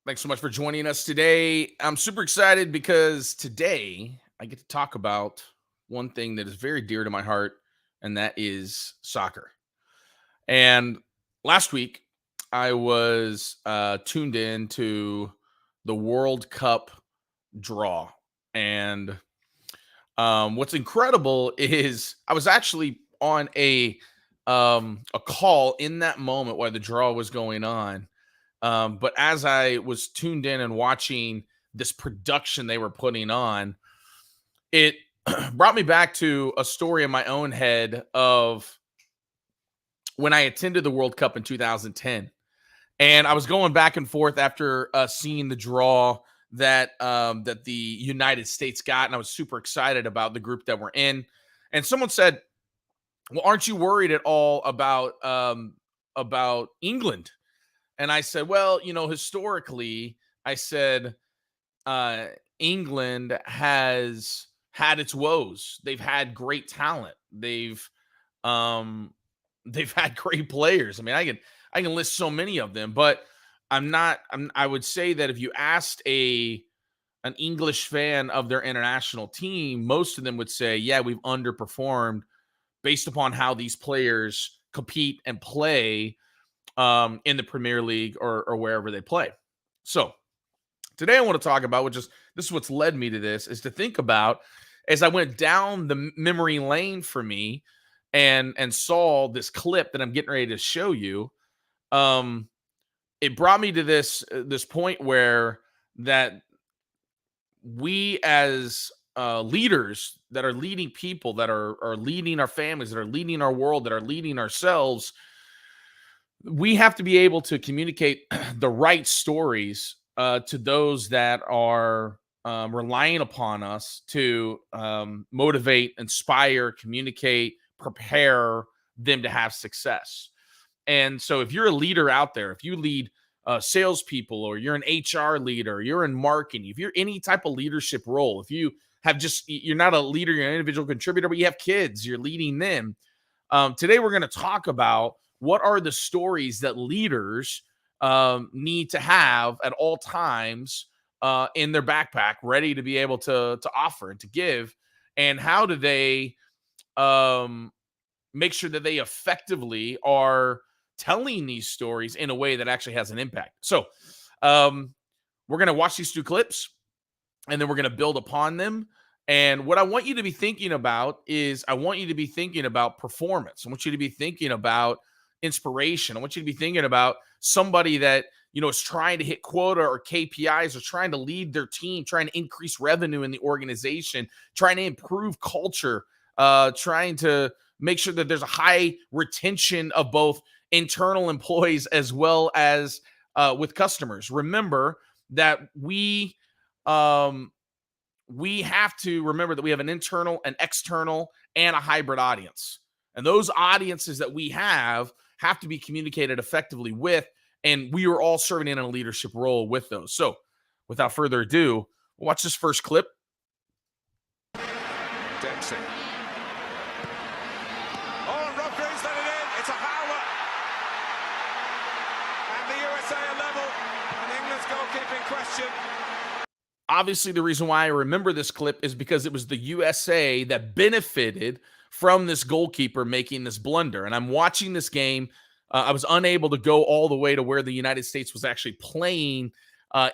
Thanks so much for joining us today. I'm super excited because today I get to talk about one thing that is very dear to my heart, and that is soccer. And last week, I was tuned in to the World Cup draw. And what's incredible is I was actually on a call in that moment while the draw was going on. But as I was tuned in and watching this production they were putting on, it brought me back to a story in my own head of when I attended the World Cup in 2010. And I was going back and forth after seeing the draw that the United States got, and I was super excited about the group that we're in. And someone said, "Well, aren't you worried at all about England?" And I said, "Well, historically," I said, uh, "England has had its woes. They've had great talent. Um, they've had great players. I mean, I can list so many of them, but I would say that if you asked an English fan of their international team, most of them would say, yeah, we've underperformed based upon how these players compete and play in the Premier League or wherever they play." So today I want to talk about, this is what's led me to this, is to think about as I went down the memory lane for me and saw this clip that I'm getting ready to show you. Um, it brought me to this point where that we as leaders that are leading people, that are leading our families, that are leading our world, that are leading ourselves, we have to be able to communicate the right stories to those that are relying upon us to motivate, inspire, communicate, prepare them to have success. And so if you're a leader out there, if you lead salespeople, or you're an HR leader, you're in marketing, if you're any type of leadership role, if you have you're not a leader, you're an individual contributor, but you have kids, you're leading them. Today, we're going to talk about what are the stories that leaders need to have at all times in their backpack, ready to be able to offer and to give, and how do they um, make sure that they effectively are telling these stories in a way that actually has an impact. So we're going to watch these two clips, and then we're going to build upon them. And what I want you to be thinking about is I want you to be thinking about performance. I want you to be thinking about inspiration. I want you to be thinking about somebody that, is trying to hit quota or KPIs, or trying to lead their team, trying to increase revenue in the organization, trying to improve culture, trying to make sure that there's a high retention of both internal employees as well as with customers. Remember that we have to remember that we have an internal, an external, and a hybrid audience. And those audiences that we have to be communicated effectively with, and we are all serving in a leadership role with those. So without further ado, watch this first clip. Dempsey. Oh, and Rodgers let it in. It's a howler. And the USA are level. And England's goalkeeping question. Obviously, the reason why I remember this clip is because it was the USA that benefited from this goalkeeper making this blunder. And I'm watching this game. I was unable to go all the way to where the United States was actually playing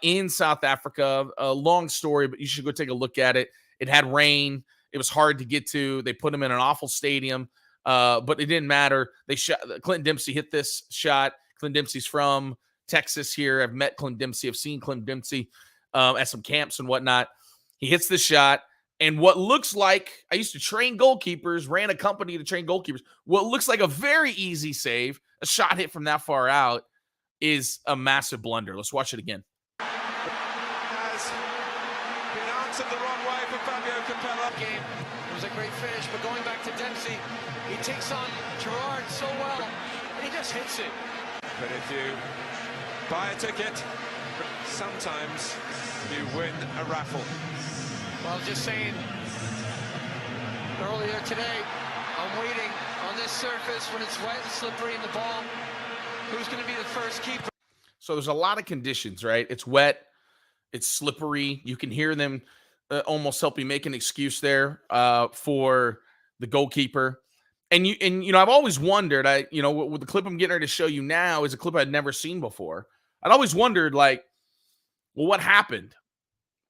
in South Africa. A long story, but you should go take a look at it. It had rain. It was hard to get to. They put him in an awful stadium, but it didn't matter. Clinton Dempsey hit this shot. Clinton Dempsey's from Texas here. I've met Clinton Dempsey. I've seen Clinton Dempsey at some camps and whatnot. He hits the shot, and what looks like, I used to train goalkeepers, ran a company to train goalkeepers. What looks like a very easy save, a shot hit from that far out, is a massive blunder. Let's watch it again. Has been answered the wrong way for Fabio Capello. Game. It was a great finish, but going back to Dempsey, he takes on Gerrard so well, and he just hits it. But if you buy a ticket, sometimes you win a raffle. Well, just saying, earlier today, I'm waiting on this surface when it's wet and slippery in the ball. Who's going to be the first keeper? So there's a lot of conditions, right? It's wet, it's slippery. You can hear them almost helping make an excuse there for the goalkeeper. And I've always wondered. With the clip I'm getting ready to show you now is a clip I'd never seen before. I'd always wondered, like, well, what happened?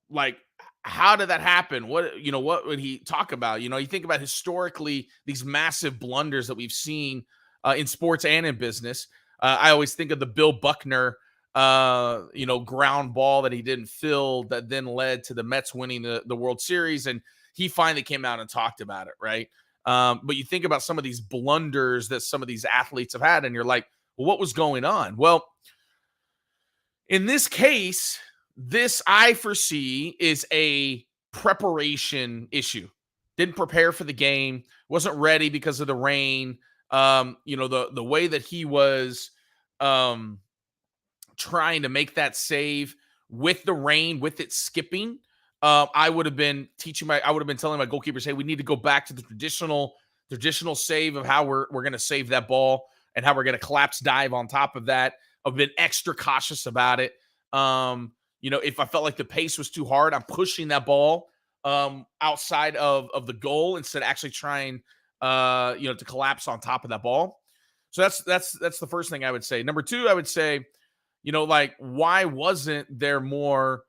Like, how did that happen? What would he talk about? You think about historically these massive blunders that we've seen in sports and in business. I always think of the Bill Buckner, ground ball that he didn't fill that then led to the Mets winning the World Series. And he finally came out and talked about it, right? But you think about some of these blunders that some of these athletes have had, and you're like, well, what was going on? Well, in this case, this I foresee is a preparation issue. Didn't prepare for the game, wasn't ready because of the rain. The way that he was trying to make that save with the rain, with it skipping. I would have been telling my goalkeepers, hey, we need to go back to the traditional save of how we're going to save that ball and how we're going to collapse dive on top of that. I've been extra cautious about it. If I felt like the pace was too hard, I'm pushing that ball outside of the goal instead of actually trying to collapse on top of that ball. So that's the first thing I would say. Number two, I would say, why wasn't there more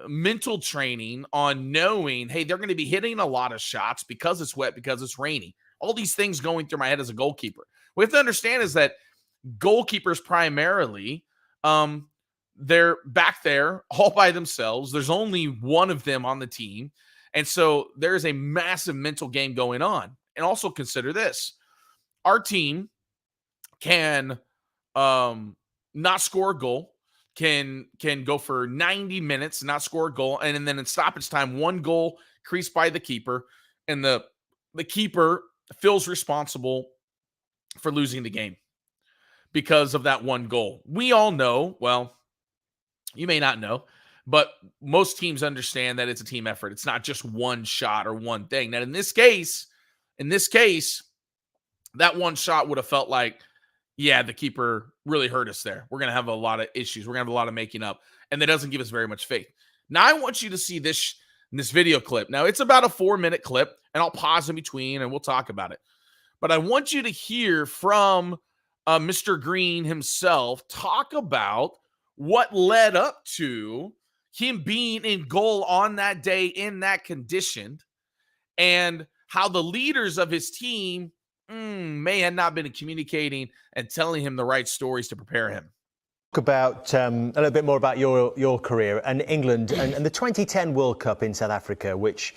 mental training on knowing, hey, they're going to be hitting a lot of shots because it's wet, because it's rainy. All these things going through my head as a goalkeeper. What we have to understand is that goalkeepers primarily, they're back there all by themselves. There's only one of them on the team. And so there's a massive mental game going on. And also consider this. Our team can not score a goal, can go for 90 minutes, not score a goal, and then in stoppage time, one goal creased by the keeper, and the keeper feels responsible for losing the game because of that one goal. We all know, well, you may not know, but most teams understand that it's a team effort. It's not just one shot or one thing. Now, in this case, that one shot would have felt like, yeah, the keeper really hurt us there. We're going to have a lot of issues. We're going to have a lot of making up. And that doesn't give us very much faith. Now, I want you to see this video clip. Now, it's about a 4-minute clip, and I'll pause in between, and we'll talk about it. But I want you to hear from Mr. Green himself talk about what led up to him being in goal on that day in that condition, and how the leaders of his team may have not been communicating and telling him the right stories to prepare him. Talk about a little bit more about your career and England and the 2010 World Cup in South Africa, which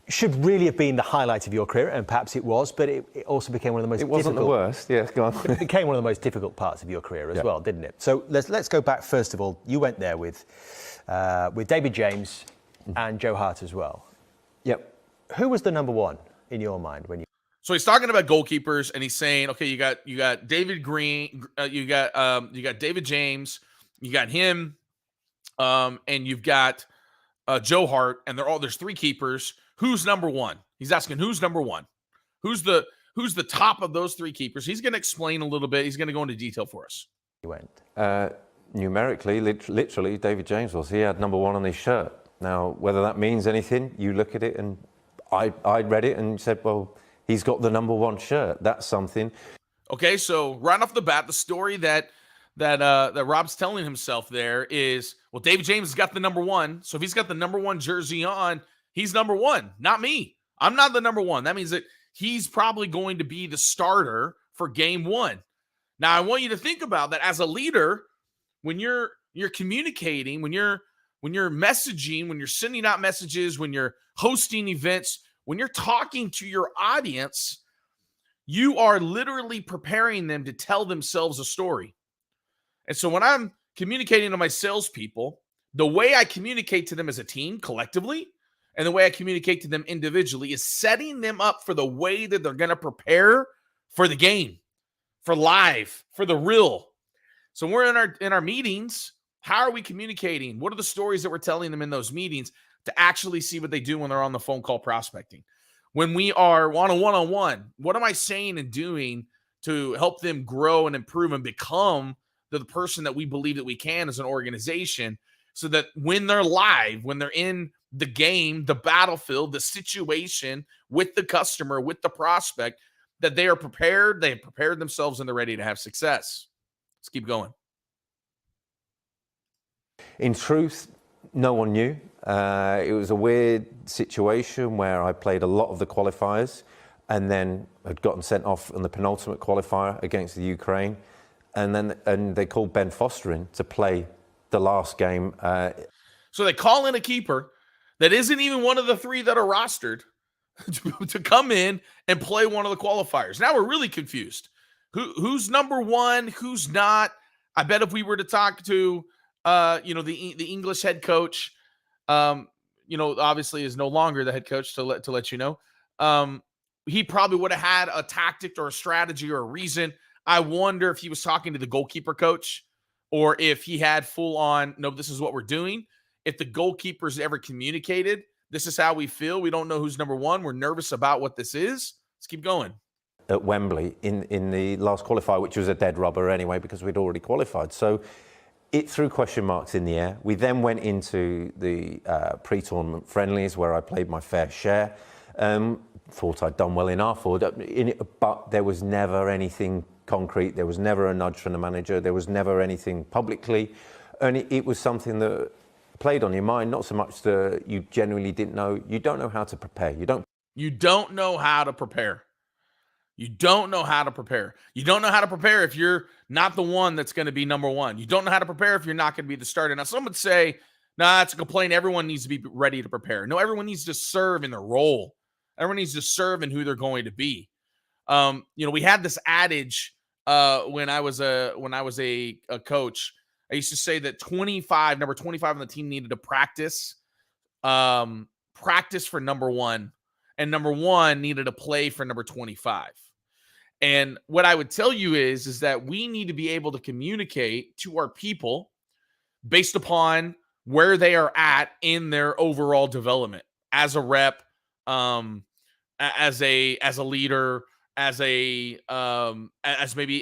should really have been the highlight of your career, and perhaps it was, but it also became one of the most difficult. It wasn't the worst, yes, go on. It became one of the most difficult parts of your career as well, didn't it? So let's go back first of all. You went there with David James and Joe Hart as well. Yep. Who was the number one in your mind when you? So he's talking about goalkeepers, and he's saying, okay, you got David Green, you got David James, you got him, and you've got Joe Hart, and there's 3 keepers. Who's number one? He's asking who's number one. Who's the top of those 3 keepers? He's going to explain a little bit. He's going to go into detail for us. You went numerically, literally, David James was. He had number 1 on his shirt. Now, whether that means anything, you look at it, and I read it and said, well, he's got the number 1 shirt. That's something. Okay, so right off the bat, the story that Rob's telling himself there is, well, David James has got the number 1. So if he's got the number 1 jersey on, he's number 1, not me. I'm not the number 1. That means that he's probably going to be the starter for game 1. Now, I want you to think about that as a leader. When you're communicating, when you're messaging, when you're sending out messages, when you're hosting events, when you're talking to your audience, you are literally preparing them to tell themselves a story. And so when I'm communicating to my salespeople, the way I communicate to them as a team collectively, and the way I communicate to them individually, is setting them up for the way that they're going to prepare for the game, for live, for the real. So we're in our meetings. How are we communicating? What are the stories that we're telling them in those meetings to actually see what they do when they're on the phone call prospecting? When we are on a one-on-one, what am I saying and doing to help them grow and improve and become the person that we believe that we can as an organization, so that when they're live, when they're in the game, the battlefield, the situation with the customer, with the prospect, that they are prepared, they have prepared themselves, and they're ready to have success. Let's keep going. In truth, no one knew. It was a weird situation where I played a lot of the qualifiers and then had gotten sent off in the penultimate qualifier against the Ukraine. And they called Ben Foster in to play the last game. So they call in a keeper that isn't even one of the 3 that are rostered to come in and play one of the qualifiers. Now we're really confused. Who's number 1? Who's not? I bet if we were to talk to the English head coach, obviously is no longer the head coach, to let you know. He probably would have had a tactic or a strategy or a reason. I wonder if he was talking to the goalkeeper coach, or if he had full on, no, this is what we're doing. If the goalkeepers ever communicated, this is how we feel. We don't know who's number 1. We're nervous about what this is. Let's keep going. At Wembley in the last qualifier, which was a dead rubber anyway, because we'd already qualified. So it threw question marks in the air. We then went into the pre-tournament friendlies where I played my fair share. Thought I'd done well enough, but there was never anything concrete. There was never a nudge from the manager. There was never anything publicly. And it was something that played on your mind, not so much that you genuinely didn't know. You don't know how to prepare. You don't know how to prepare. You don't know how to prepare. You don't know how to prepare if you're not the one that's going to be number 1. You don't know how to prepare if you're not going to be the starter. Now, some would say, nah, that's a complaint. Everyone needs to be ready to prepare. No, everyone needs to serve in their role. Everyone needs to serve in who they're going to be. We had this adage when I was a coach. I used to say that number 25 on the team needed to practice for number 1, and number 1 needed to play for number 25. And what I would tell you is that we need to be able to communicate to our people based upon where they are at in their overall development as a rep, as a leader, as maybe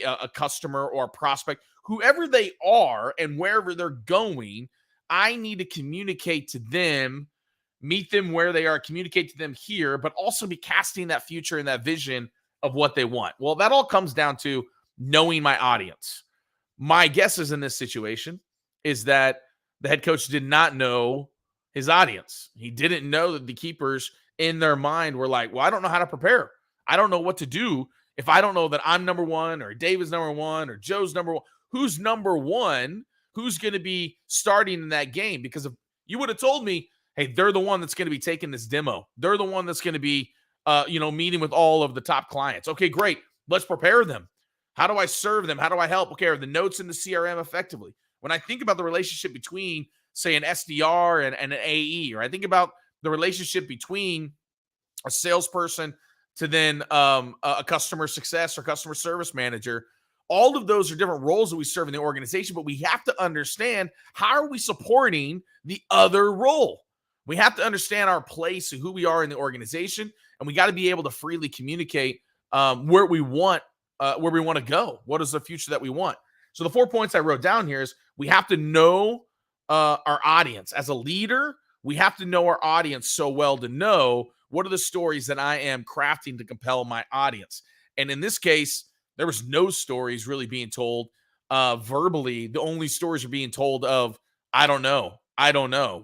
a customer or a prospect, whoever they are and wherever they're going. I need to communicate to them, meet them where they are, communicate to them here, but also be casting that future and that vision of what they want. Well, that all comes down to knowing my audience. My guess is in this situation is that the head coach did not know his audience. He didn't know that the keepers in their mind were like, well, I don't know how to prepare. I don't know what to do if I don't know that I'm number 1 or David's number 1 or Joe's number 1. Who's number 1? Who's going to be starting in that game? Because if you would have told me, hey, they're the one that's going to be taking this demo. They're the one that's going to be, meeting with all of the top clients. Okay, great. Let's prepare them. How do I serve them? How do I help? Okay, are the notes in the CRM effectively? When I think about the relationship between, say, an SDR and an AE, or I think about the relationship between a salesperson to then a customer success or customer service manager, all of those are different roles that we serve in the organization, but we have to understand, how are we supporting the other role? We have to understand our place and who we are in the organization, and we got to be able to freely communicate where we want to go. What is the future that we want? So the 4 points I wrote down here is we have to know our audience. As a leader, we have to know our audience so well to know what are the stories that I am crafting to compel my audience. And in this case, there was no stories really being told verbally. The only stories are being told of, I don't know,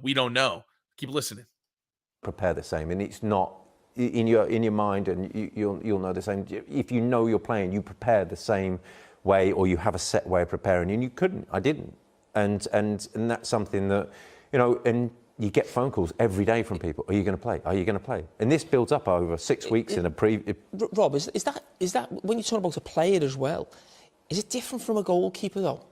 we don't know. Keep listening. prepare the same, and it's not in your mind, and you'll know the same. If you know you're playing, you prepare the same way, or you have a set way of preparing, and you couldn't. I didn't, and that's something that, and you get phone calls every day from people. Are you going to play? Are you going to play? And this builds up over 6 weeks in a pre. Rob, is that when you talk about a player as well? Is it different from a goalkeeper though?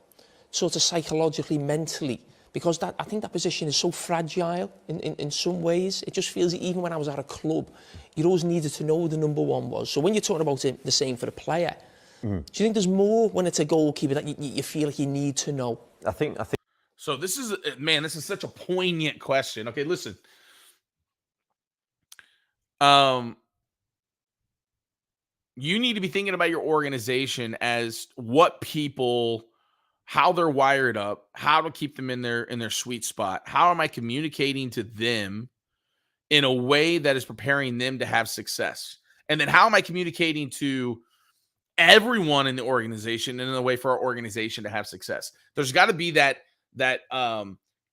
Sort of psychologically, mentally, because I think that position is so fragile in some ways. It just feels, even when I was at a club, you always needed to know who the number one was. So when you're talking about it, the same for the player, do you think there's more when it's a goalkeeper that you feel like you need to know? I think. So this is such a poignant question. Okay, listen. You need to be thinking about your organization as what people how they're wired up, how to keep them in their sweet spot. How am I communicating to them in a way that is preparing them to have success? And then how am I communicating to everyone in the organization in a way for our organization to have success? There's got to be that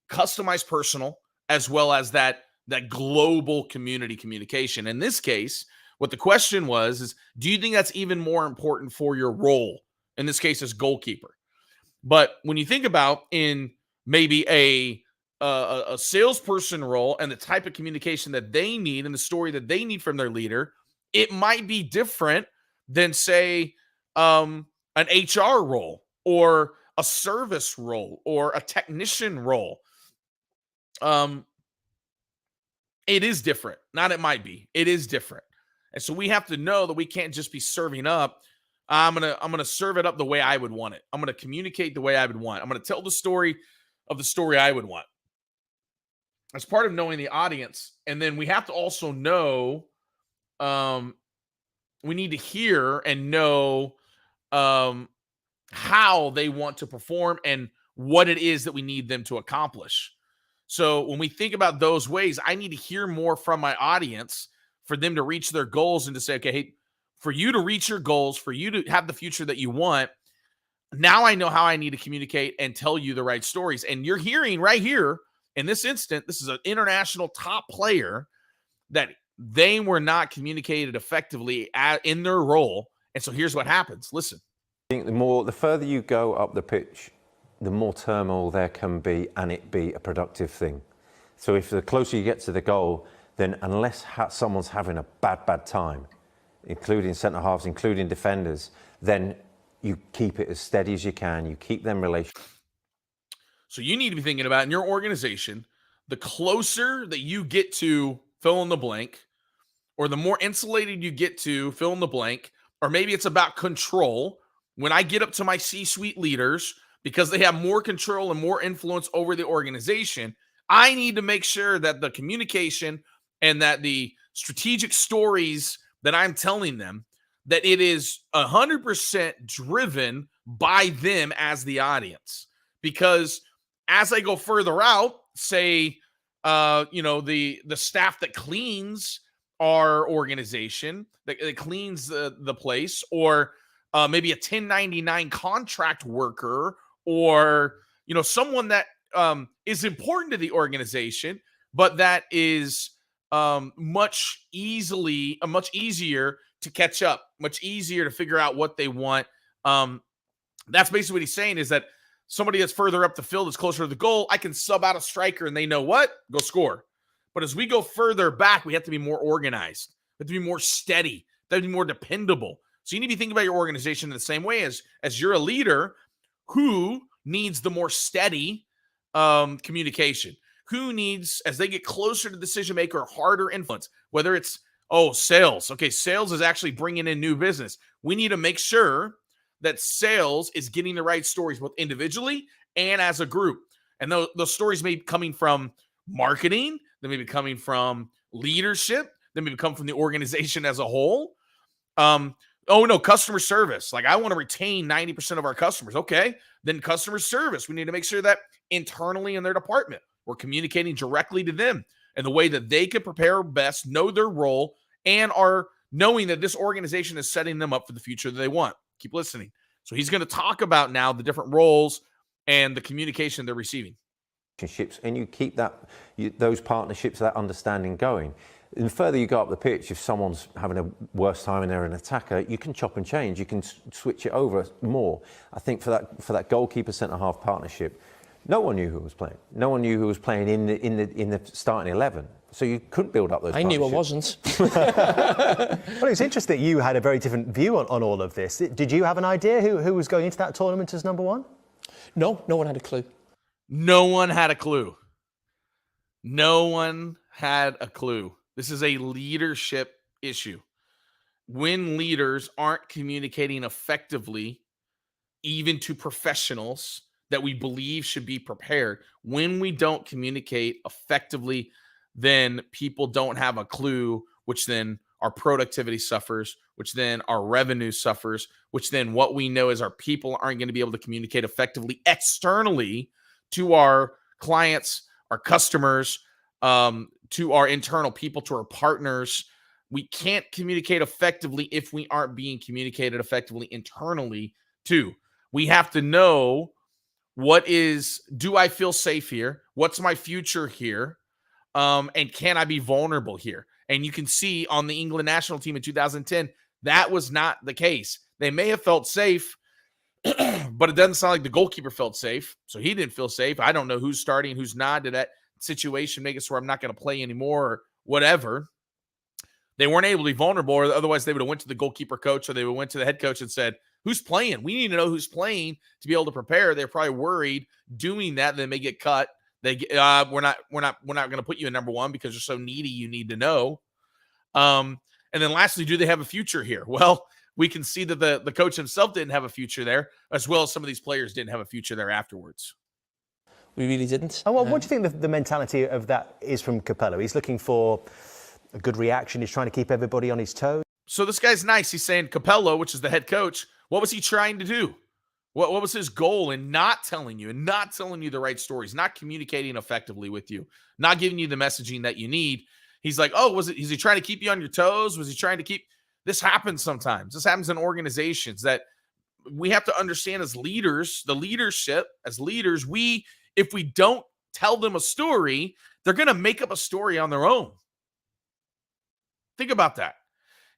customized personal as well as that global community communication. In this case, what the question was is, do you think that's even more important for your role? In this case, as goalkeeper. But when you think about in maybe a salesperson role and the type of communication that they need and the story that they need from their leader, it might be different than, say, an HR role or a service role or a technician role. It is different. Not it might be. It is different. And so we have to know that we can't just be serving up. I'm gonna serve it up the way I would want it. I'm gonna communicate the way I would want. I'm gonna tell the story of the story I would want. As part of knowing the audience. And then we have to also know, we need to hear and know how they want to perform and what it is that we need them to accomplish. So when we think about those ways, I need to hear more from my audience for them to reach their goals and to say, okay, hey, for you to reach your goals, for you to have the future that you want, now I know how I need to communicate and tell you the right stories. And you're hearing right here in this instant, this is an international top player that they were not communicated effectively in their role. And so here's what happens. Listen. I think the further you go up the pitch, the more turmoil there can be, and it be a productive thing. So if the closer you get to the goal, then unless someone's having a bad time, including centre halves, including defenders, then you keep it as steady as you can. You keep them relational. So you need to be thinking about in your organization, the closer that you get to fill in the blank, or the more insulated you get to fill in the blank, or maybe it's about control. When I get up to my C-suite leaders, because they have more control and more influence over the organization, I need to make sure that the communication and that the strategic stories that I'm telling them, that it is 100% driven by them as the audience. Because as I go further out, say, the staff that cleans our organization, that cleans the place, or maybe a 1099 contract worker, or someone that is important to the organization, but that is much easier to catch up, much easier to figure out what they want. That's basically what he's saying, is that somebody that's further up the field, that's closer to the goal, I can sub out a striker and they know what? Go score. But as we go further back, we have to be more organized. We have to be more steady. We have to be more dependable. So you need to be thinking about your organization in the same way as you're a leader who needs the more steady communication, who needs, as they get closer to the decision maker, harder influence, whether it's, sales. Okay, sales is actually bringing in new business. We need to make sure that sales is getting the right stories, both individually and as a group. And those stories may be coming from marketing, they may be coming from leadership, they may come from the organization as a whole. Customer service. Like, I want to retain 90% of our customers. Okay, then customer service. We need to make sure that internally in their department, we're communicating directly to them in the way that they can prepare best, know their role, and are knowing that this organization is setting them up for the future that they want. Keep listening. So he's going to talk about now the different roles and the communication they're receiving. And you keep those partnerships, that understanding going. And the further you go up the pitch, if someone's having a worse time and they're an attacker, you can chop and change. You can switch it over more. I think for that goalkeeper centre-half partnership, no one knew who was playing. No one knew who was playing in the starting 11. So you couldn't build up those partnerships. I knew I wasn't. Well, it's interesting that you had a very different view on all of this. Did you have an idea who was going into that tournament as number one? No one had a clue. No one had a clue. No one had a clue. This is a leadership issue. When leaders aren't communicating effectively, even to professionals that we believe should be prepared, when we don't communicate effectively, then people don't have a clue, which then our productivity suffers, which then our revenue suffers, which then what we know is our people aren't going to be able to communicate effectively externally to our clients, our customers, to our internal people, to our partners. We can't communicate effectively if we aren't being communicated effectively internally too. We have to know do I feel safe here? What's my future here? And can I be vulnerable here? And you can see on the England national team in 2010, that was not the case. They may have felt safe, but it doesn't sound like the goalkeeper felt safe. So he didn't feel safe. I don't know who's starting and who's not. Did that situation make it so I'm not going to play anymore or whatever? They weren't able to be vulnerable, or otherwise they would have went to the goalkeeper coach or they would have went to the head coach and said, who's playing? We need to know who's playing to be able to prepare. They're probably worried doing that. They may get cut. We're not going to put you in number one because you're so needy. You need to know. And then lastly, do they have a future here? Well, we can see that the coach himself didn't have a future there, as well as some of these players didn't have a future there afterwards. We really didn't. Oh, well, what do you think the mentality of that is from Capello? He's looking for a good reaction. He's trying to keep everybody on his toes. So this guy's nice. He's saying Capello, which is the head coach, what was he trying to do? What was his goal in not telling you the right stories, not communicating effectively with you, not giving you the messaging that you need? He's like, oh, is he trying to keep you on your toes? Was he trying to keep this happens sometimes. This happens in organizations that we have to understand as leaders, the leadership as leaders, if we don't tell them a story, they're going to make up a story on their own. Think about that.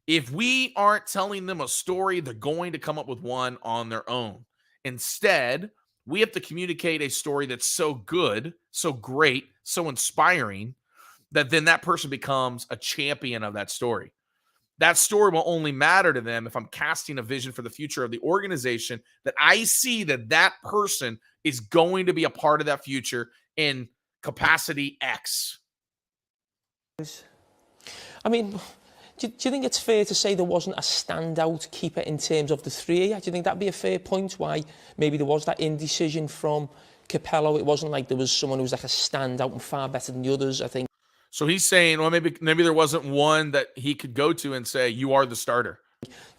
If we aren't telling them a story, they're going to come up with one on their own. Instead, we have to communicate a story that's so good, so great, so inspiring that then that person becomes a champion of that story. That story will only matter to them if I'm casting a vision for the future of the organization that I see that person is going to be a part of that future in capacity X. I mean, do you think it's fair to say there wasn't a standout keeper in terms of the three? Do you think that'd be a fair point why maybe there was that indecision from Capello? It wasn't like there was someone who was like a standout and far better than the others, I think. So he's saying, well, maybe there wasn't one that he could go to and say, you are the starter.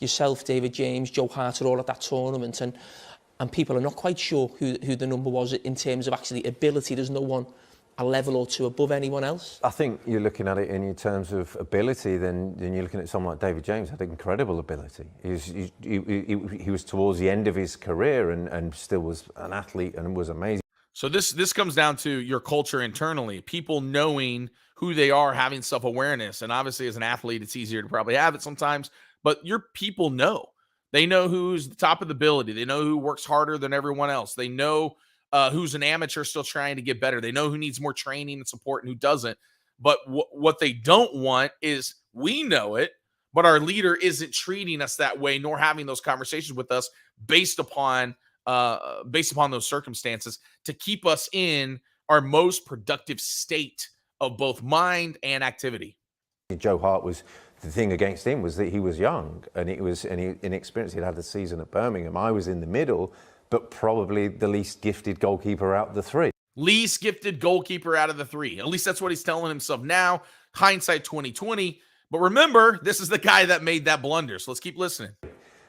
Yourself, David James, Joe Hart are all at that tournament, and people are not quite sure who the number was in terms of actually ability. There's no one a level or two above anyone else. I think you're looking at it in terms of ability, then you're looking at someone like David James had incredible ability. He was towards the end of his career and still was an athlete and was amazing. So this comes down to your culture internally, people knowing who they are, having self-awareness. And obviously as an athlete, it's easier to probably have it sometimes, but your people know. They know who's the top of the ability. They know who works harder than everyone else. They know who's an amateur still trying to get better. They know who needs more training and support and who doesn't. But what they don't want is we know it, but our leader isn't treating us that way, nor having those conversations with us based upon those circumstances to keep us in our most productive state of both mind and activity. Joe Hart was, the thing against him was that he was young and he inexperienced. He'd had the season at Birmingham. I was in the middle, but probably the least gifted goalkeeper out of the three. Least gifted goalkeeper out of the three. At least that's what he's telling himself now. Hindsight 2020. But remember, this is the guy that made that blunder. So let's keep listening.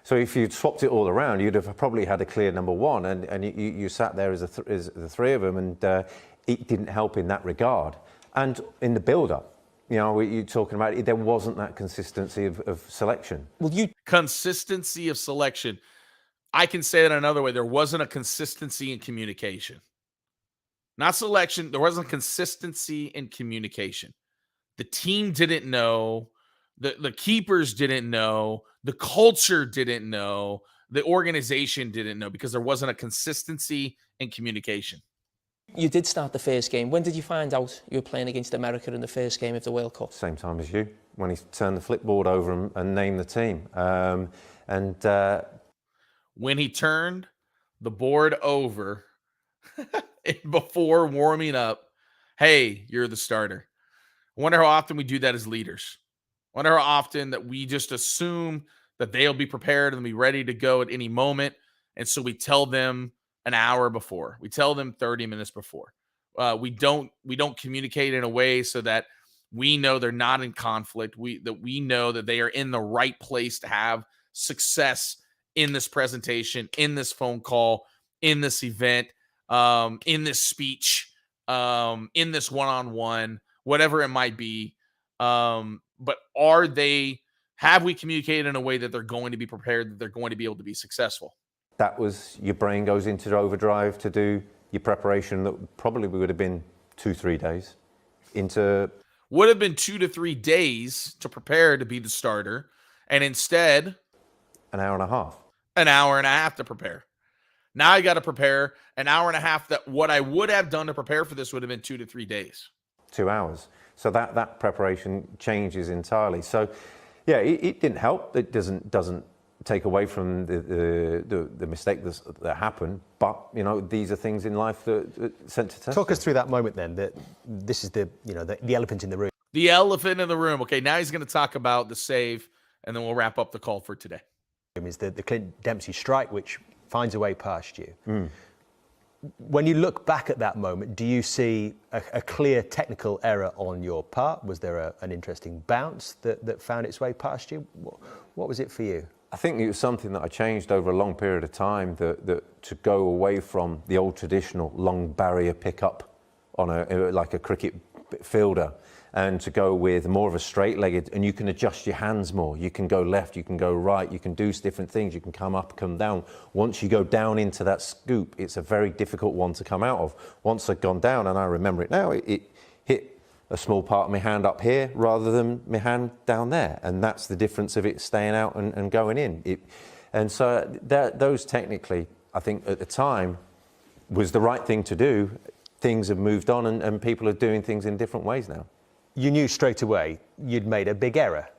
So if you'd swapped it all around, you'd have probably had a clear number one, and you sat there as the three of them, and it didn't help in that regard. And in the build-up, you're talking about there wasn't that consistency of selection. Consistency of selection. I can say it another way. There wasn't a consistency in communication. Not selection. There wasn't consistency in communication. The team didn't know. The keepers didn't know. The culture didn't know. The organization didn't know because there wasn't a consistency in communication. You did start the first game. When did you find out you were playing against America in the first game of the World Cup? Same time as you, when he turned the flipboard over and named the team. When he turned the board over before warming up, hey, you're the starter. I wonder how often we do that as leaders. I wonder how often that we just assume that they'll be prepared and be ready to go at any moment. And so we tell them an hour before. We tell them 30 minutes before. We don't communicate in a way so that We know they're not in conflict. We know that they are in the right place to have success in this presentation, in this phone call, in this event, in this speech, in this one-on-one, whatever it might be. But have we communicated in a way that they're going to be prepared, that they're going to be able to be successful? That was, your brain goes into overdrive to do your preparation that probably would have been 2-3 days into. Would have been 2 to 3 days to prepare to be the starter, and instead an hour and a half. An hour and a half to prepare. Now I got to prepare an hour and a half. That what I would have done to prepare for this would have been 2 to 3 days. 2 hours. So that preparation changes entirely. So yeah, it didn't help. It doesn't take away from the mistake that happened. But you know, these are things in life that sent to test. Talk us through that moment then. That this is the elephant in the room. The elephant in the room. Okay, now he's going to talk about the save, and then we'll wrap up the call for today. Is the Clint Dempsey strike, which finds a way past you. When you look back at that moment, do you see a clear technical error on your part? Was there an interesting bounce that found its way past you? What was it for you? I think it was something that I changed over a long period of time, that to go away from the old traditional long barrier pickup on like a cricket fielder, and to go with more of a straight-legged, and you can adjust your hands more. You can go left, you can go right, you can do different things, you can come up, come down. Once you go down into that scoop, it's a very difficult one to come out of. Once I'd gone down, and I remember it now, it hit a small part of my hand up here rather than my hand down there. And that's the difference of it staying out and going in. And so those technically, I think at the time, was the right thing to do. Things have moved on, and people are doing things in different ways now. You knew straight away you'd made a big error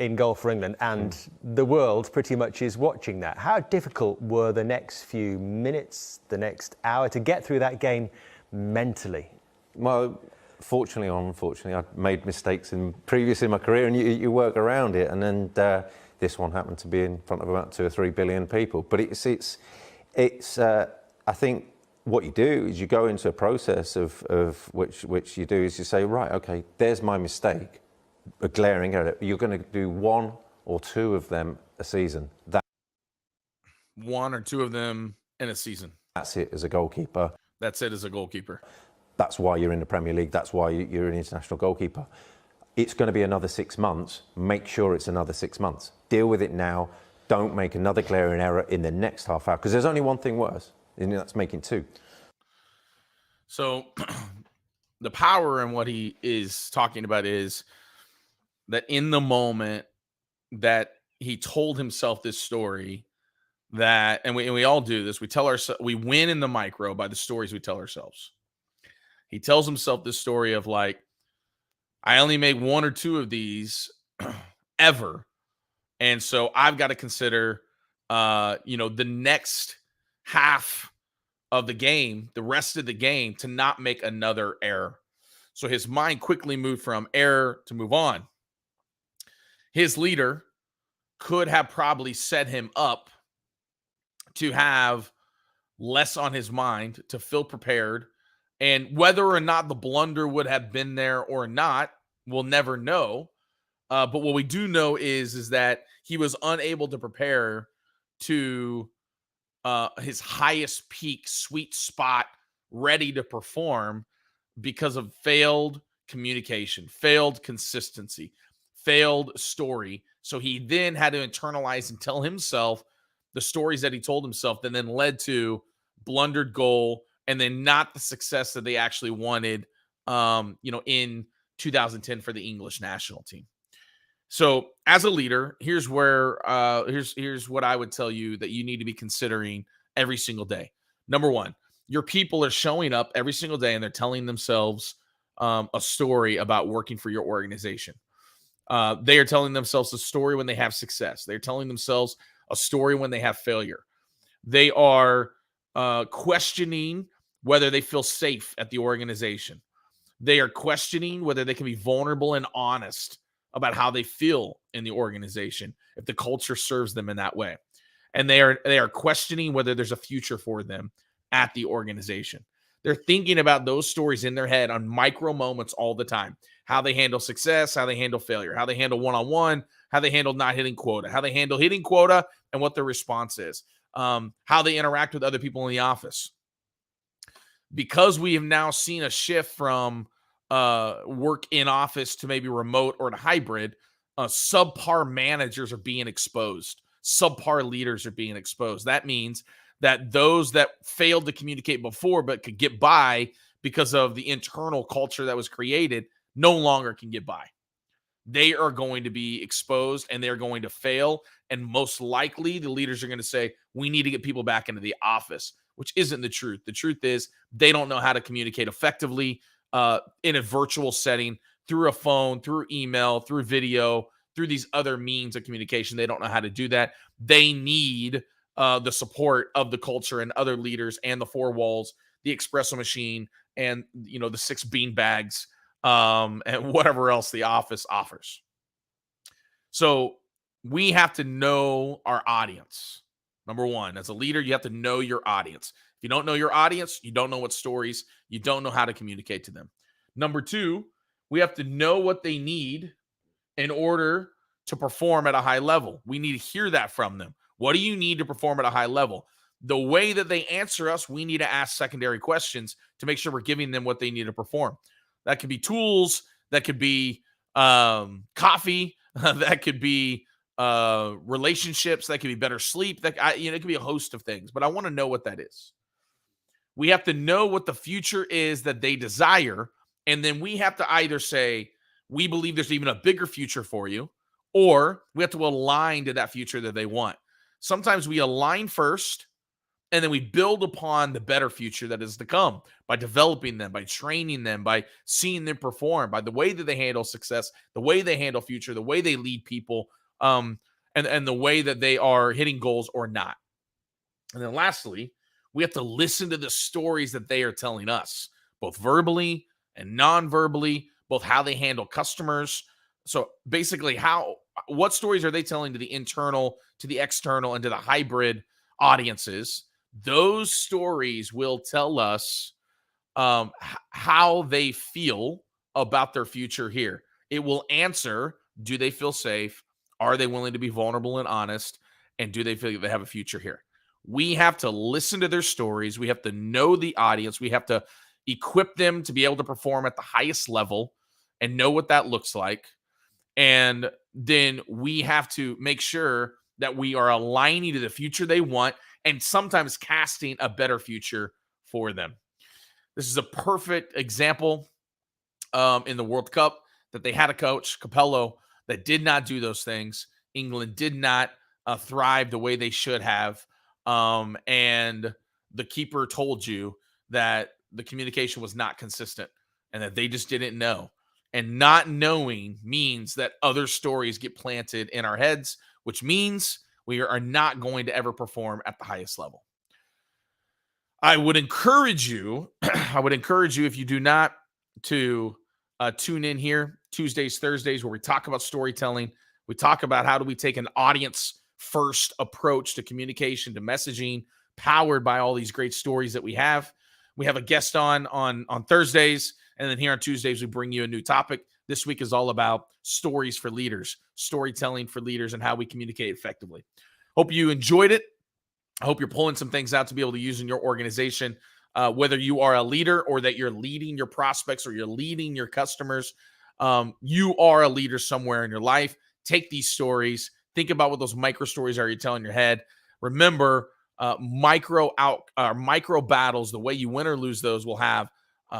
in goal for England, and the world pretty much is watching that. How difficult were the next few minutes, the next hour, to get through that game mentally? Well, fortunately or unfortunately, I'd made mistakes previous in my career, and you work around it. And then this one happened to be in front of about 2 or 3 billion people. But it's I think what you do is you go into a process of which you do is you say, right, okay, there's my mistake, a glaring error. You're going to do 1 or 2 of them a season. 1 or 2 of them in a season. That's it as a goalkeeper. That's it as a goalkeeper. That's why you're in the Premier League. That's why you're an international goalkeeper. It's going to be another 6 months. Make sure it's another 6 months. Deal with it now. Don't make another glaring error in the next half hour, because there's only one thing worse, and that's making 2. So the power in what he is talking about is that in the moment that he told himself this story, that, and we all do this, we win in the micro by the stories we tell ourselves. He tells himself this story of like, I only made 1 or 2 of these ever. And so I've got to consider, the next half of the game, the rest of the game, to not make another error. So his mind quickly moved from error to move on. His leader could have probably set him up to have less on his mind, to feel prepared. And whether or not the blunder would have been there or not, we'll never know. But what we do know is that he was unable to prepare to his highest peak, sweet spot, ready to perform, because of failed communication, failed consistency, failed story. So he then had to internalize and tell himself the stories that he told himself that then led to blundered goal, and then not the success that they actually wanted, in 2010 for the English national team. So as a leader, here's where here's what I would tell you that you need to be considering every single day. Number 1, your people are showing up every single day and they're telling themselves a story about working for your organization. They are telling themselves a story when they have success. They're telling themselves a story when they have failure. They are questioning whether they feel safe at the organization. They are questioning whether they can be vulnerable and honest about how they feel in the organization, if the culture serves them in that way. And they are questioning whether there's a future for them at the organization. They're thinking about those stories in their head on micro moments all the time. how they handle success, how they handle failure, how they handle one-on-one, how they handle not hitting quota, how they handle hitting quota and what their response is, how they interact with other people in the office. Because we have now seen a shift from work in office to maybe remote or to hybrid, subpar managers are being exposed. Subpar leaders are being exposed. That means that those that failed to communicate before but could get by because of the internal culture that was created no longer can get by. They are going to be exposed and they're going to fail. And most likely the leaders are going to say, we need to get people back into the office, which isn't the truth. The truth is they don't know how to communicate effectively in a virtual setting, through a phone, through email, through video, through these other means of communication. They don't know how to do that. They need the support of the culture and other leaders and the four walls, the espresso machine, and the 6 bean bags, and whatever else the office offers. So we have to know our audience. Number one, as a leader, you have to know your audience. If you don't know your audience, you don't know what stories, you don't know how to communicate to them. Number two, we have to know what they need in order to perform at a high level. We need to hear that from them. What do you need to perform at a high level? The way that they answer us, we need to ask secondary questions to make sure we're giving them what they need to perform. That could be tools, that could be coffee, that could be relationships, that could be better sleep, it could be a host of things, but I want to know what that is. We have to know what the future is that they desire, and then we have to either say, we believe there's even a bigger future for you, or we have to align to that future that they want. Sometimes we align first, and then we build upon the better future that is to come by developing them, by training them, by seeing them perform, by the way that they handle success, the way they handle future, the way they lead people, and the way that they are hitting goals or not. And then lastly, we have to listen to the stories that they are telling us, both verbally and non-verbally, both how they handle customers. So basically, what stories are they telling to the internal, to the external, and to the hybrid audiences? Those stories will tell us how they feel about their future here. It will answer, do they feel safe? Are they willing to be vulnerable and honest? And do they feel like they have a future here? We have to listen to their stories. We have to know the audience. We have to equip them to be able to perform at the highest level and know what that looks like. And then we have to make sure that we are aligning to the future they want and sometimes casting a better future for them. This is a perfect example in the World Cup that they had a coach, Capello, that did not do those things. England did not thrive the way they should have. And the keeper told you that the communication was not consistent and that they just didn't know. And not knowing means that other stories get planted in our heads, which means we are not going to ever perform at the highest level. I would encourage you, if you do not, to tune in here Tuesdays, Thursdays, where we talk about storytelling. We talk about how do we take an audience first approach to communication, to messaging, powered by all these great stories that we have. We have a guest on Thursdays, and then here on Tuesdays, we bring you a new topic. This week is all about stories for leaders, storytelling for leaders, and how we communicate effectively. Hope you enjoyed it. I hope you're pulling some things out to be able to use in your organization, whether you are a leader or that you're leading your prospects or you're leading your customers. You are a leader somewhere in your life. Take these stories. Think about what those micro stories are you telling your head. Remember, micro battles, the way you win or lose those will have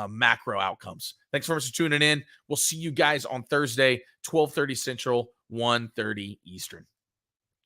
macro outcomes. Thanks very much for tuning in. We'll see you guys on Thursday, 12:30 Central, 1:30 Eastern.